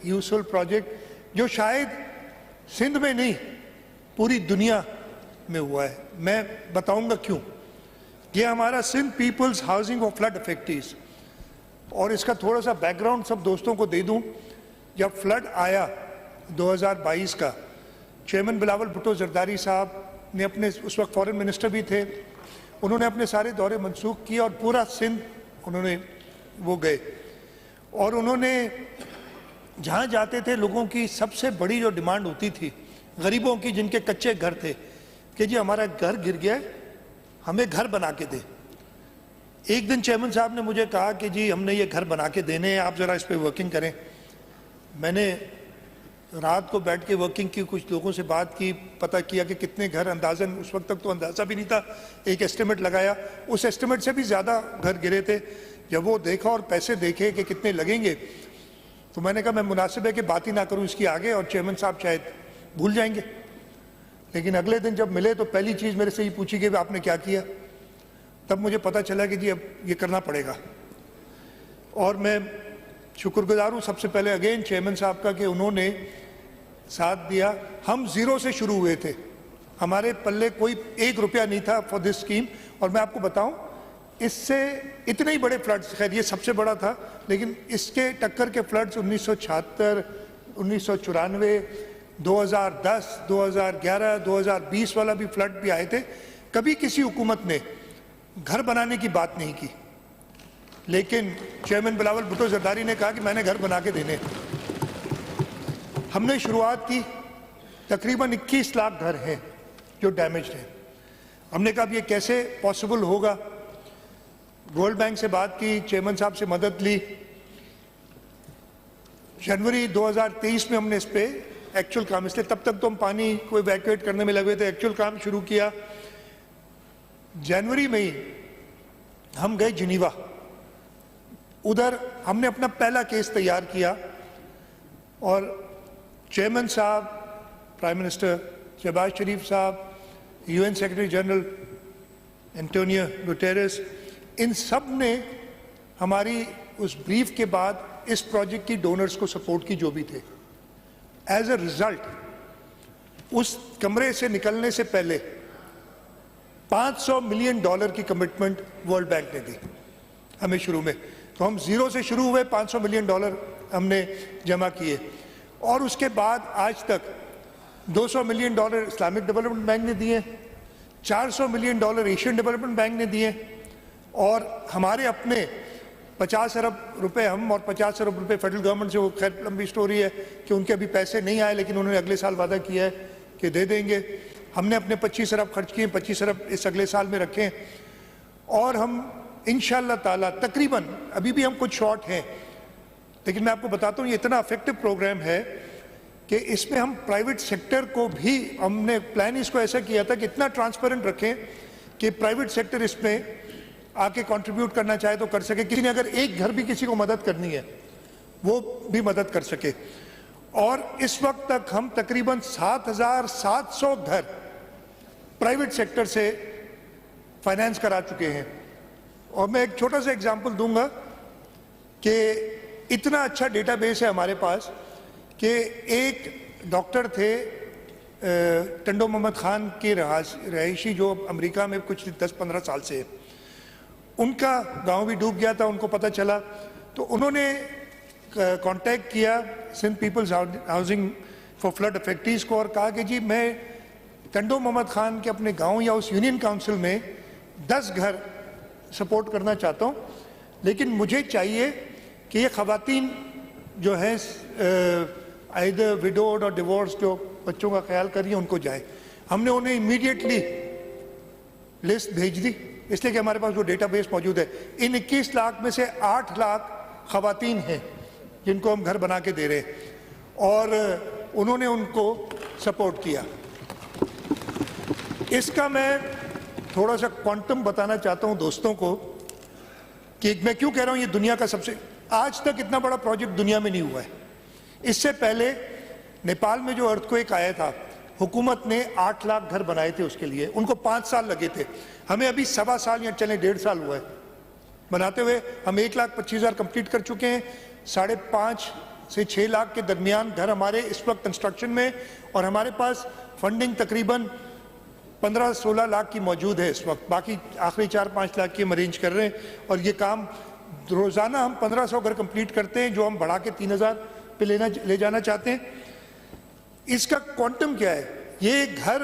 Useful project जो शायद सिंध में नहीं पूरी दुनिया में हुआ है। मैं बताऊंगा क्यों। ये हमारा सिंध पीपल्स हाउसिंग फॉर फ्लड अफेक्टीज, और इसका थोड़ा सा बैकग्राउंड सब दोस्तों को दे दूं। जब फ्लड आया 2022 का, चेयरमैन बिलावल भुट्टो जरदारी साहब ने अपने, उस वक्त फॉरेन मिनिस्टर भी थे, उन्होंने अपने सारे दौरे मनसूख किए और पूरा सिंध उन्होंने वो गए, और उन्होंने जहाँ जाते थे लोगों की सबसे बड़ी जो डिमांड होती थी गरीबों की, जिनके कच्चे घर थे, कि जी हमारा घर गिर गया, हमें घर बना के दे। एक दिन चेयरमैन साहब ने मुझे कहा कि जी हमने ये घर बना के देने हैं, आप ज़रा इस पर वर्किंग करें। मैंने रात को बैठ के वर्किंग की, कुछ लोगों से बात की, पता किया कि कितने घर, अंदाज़न उस वक्त तक तो अंदाज़ा भी नहीं था, एक एस्टिमेट लगाया, उस एस्टिमेट से भी ज़्यादा घर गिरे थे। जब वो देखा और पैसे देखे कि कितने लगेंगे, तो मैंने कहा मैं मुनासिब है कि बात ही ना करूं इसकी आगे, और चेयरमैन साहब शायद भूल जाएंगे। लेकिन अगले दिन जब मिले तो पहली चीज़ मेरे से ये पूछी कि आपने क्या किया। तब मुझे पता चला कि जी अब ये करना पड़ेगा, और मैं शुक्रगुजार हूँ सबसे पहले अगेन चेयरमैन साहब का कि उन्होंने साथ दिया। हम ज़ीरो से शुरू हुए थे, हमारे पल्ले कोई 1 रुपया नहीं था फॉर दिस स्कीम। और मैं आपको बताऊं, इससे इतने ही बड़े फ्लड्स, खैर ये सबसे बड़ा था, लेकिन इसके टक्कर के फ्लड्स 1976, 1994, 2010, 2011, 2020 वाला भी फ्लड भी आए थे। कभी किसी हुकूमत ने घर बनाने की बात नहीं की, लेकिन चेयरमैन बिलावल भुट्टो जरदारी ने कहा कि मैंने घर बना के देने। हमने शुरुआत की, तकरीबन 21 लाख घर हैं जो डैमेज्ड हैं। हमने कहा ये कैसे पॉसिबल होगा। वर्ल्ड बैंक से बात की, चेयरमैन साहब से मदद ली। जनवरी 2023 में हमने इस पे एक्चुअल काम, इसलिए तब तक तो हम पानी को इवैक्यूएट करने में लगे थे, एक्चुअल काम शुरू किया जनवरी में ही। हम गए जिनीवा, उधर हमने अपना पहला केस तैयार किया, और चेयरमैन साहब, प्राइम मिनिस्टर शहबाज शरीफ साहब, UN secretary general Antonio Guterres, इन सब ने हमारी उस ब्रीफ के बाद इस प्रोजेक्ट की डोनर्स को सपोर्ट की जो भी थे। एज ए रिजल्ट उस कमरे से निकलने से पहले $500 मिलियन की कमिटमेंट वर्ल्ड बैंक ने दी हमें शुरू में। तो हम ज़ीरो से शुरू हुए, $500 मिलियन हमने जमा किए, और उसके बाद आज तक $200 मिलियन इस्लामिक डेवलपमेंट बैंक ने दिए, $400 मिलियन एशियन डेवलपमेंट बैंक ने दिए, और हमारे अपने 50 अरब रुपए हम, और 50 अरब रुपए फेडरल गवर्नमेंट से। वो खैर लंबी स्टोरी है कि उनके अभी पैसे नहीं आए, लेकिन उन्होंने अगले साल वादा किया है कि दे देंगे। हमने अपने 25 अरब खर्च किए, 25 अरब इस अगले साल में रखें, और हम इंशाअल्लाह ताला तकरीबन, अभी भी हम कुछ शॉर्ट हैं, लेकिन मैं आपको बताता हूँ ये इतना इफेक्टिव प्रोग्राम है कि इसमें हम प्राइवेट सेक्टर को भी, हमने प्लान इसको ऐसा किया था कि इतना ट्रांसपेरेंट रखें कि प्राइवेट सेक्टर इसमें आके कंट्रीब्यूट करना चाहे तो कर सके। किसी ने अगर एक घर भी किसी को मदद करनी है वो भी मदद कर सके। और इस वक्त तक हम तकरीबन 7,700 घर प्राइवेट सेक्टर से फाइनेंस करा चुके हैं। और मैं एक छोटा सा एग्जांपल दूंगा कि इतना अच्छा डेटाबेस है हमारे पास कि एक डॉक्टर थे टंडो मोहम्मद खान के रहायशी, जो अमेरिका में कुछ 10-15 साल से है। उनका गांव भी डूब गया था, उनको पता चला, तो उन्होंने कांटेक्ट किया सिंध पीपल्स हाउसिंग फॉर फ्लड अफेक्टीज को, और कहा कि जी मैं टंडो मोहम्मद खान के अपने गांव या उस यूनियन काउंसिल में 10 घर सपोर्ट करना चाहता हूं, लेकिन मुझे चाहिए कि ये ख़वातीन जो हैं आइदर विडोड और डिवोर्स, जो बच्चों का ख्याल कर रही हैं, उनको जाए। हमने उन्हें इमीडिएटली लिस्ट भेज दी, इसलिए कि हमारे पास वो डेटाबेस मौजूद है। इन 21 लाख में से 8 लाख ख़वातीन हैं जिनको हम घर बना के दे रहे हैं, और उन्होंने उनको सपोर्ट किया। इसका मैं थोड़ा सा क्वांटम बताना चाहता हूं दोस्तों को कि मैं क्यों कह रहा हूं ये दुनिया का सबसे, आज तक इतना बड़ा प्रोजेक्ट दुनिया में नहीं हुआ है। इससे पहले नेपाल में जो अर्थक्वेक आया था, हुकूमत ने 8 लाख घर बनाए थे उसके लिए, उनको 5 साल लगे थे। हमें अभी 1.25 साल या चले 1.5 साल हुआ है बनाते हुए। हम 1,25,000 कंप्लीट कर चुके हैं, 5.5 سے 6 لاکھ کے درمیان گھر ہمارے اس وقت کنسٹرکشن میں، اور ہمارے پاس فنڈنگ تقریباً 15-16 لاکھ کی موجود ہے اس وقت، باقی آخری 4-5 لاکھ کی ہم ارینج کر رہے ہیں، اور یہ کام روزانہ ہم 1500 گھر کمپلیٹ کرتے ہیں، جو ہم بڑھا کے 3000 پہ لے جانا چاہتے ہیں۔ اس کا کوانٹم کیا ہے؟ یہ گھر